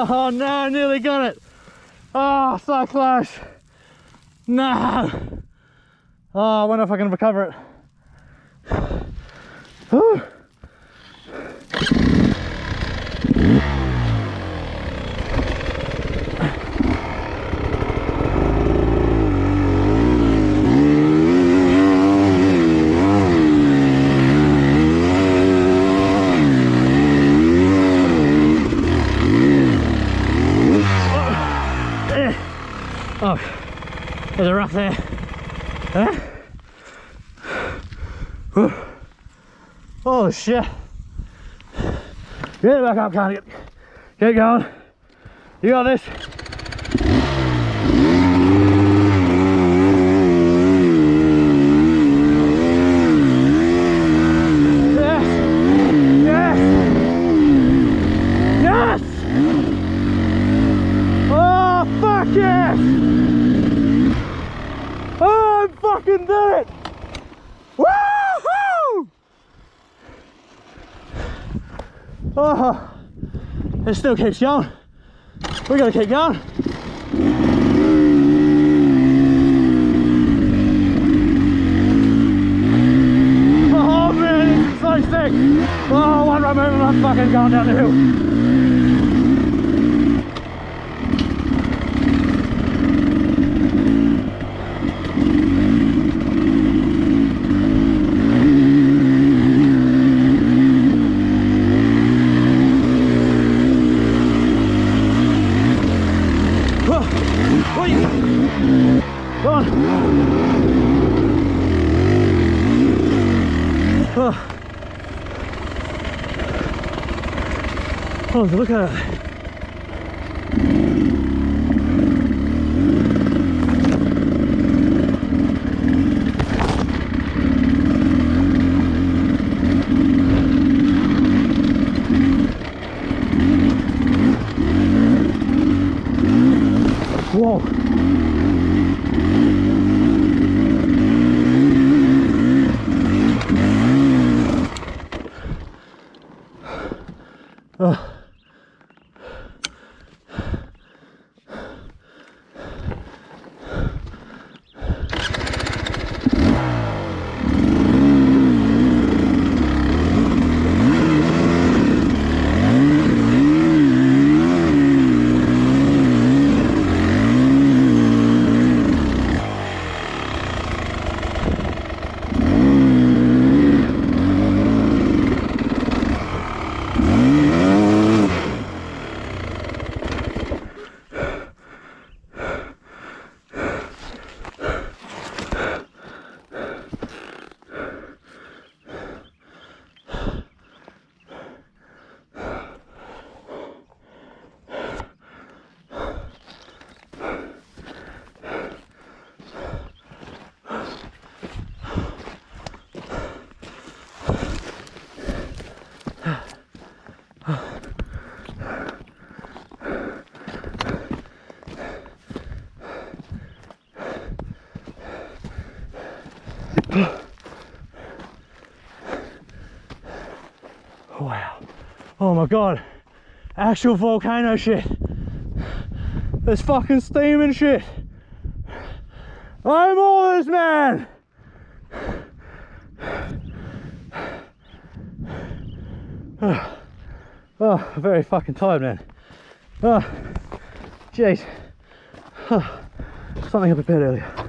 Oh no, I nearly got it. Oh, so close. No. Oh, I wonder if I can recover it. Whew. Oh, there's a rock there. Huh? Oh shit. Get it back up, can't you? Keep going. You got this. Yes! Yes! Yes! Oh, fuck yes! Oh, I fucking did it! Woohoo! Oh, it still keeps going. We gotta keep going. Oh man, it's so sick. Oh, one right move and I'm fucking going down the hill. Go on. Oh, look at it. Whoa. Oh. Wow. Oh my god. Actual volcano shit. There's fucking steam and shit. I'm all this, man. Oh, very fucking tired, man. Oh, jeez. Oh, something I prepared earlier.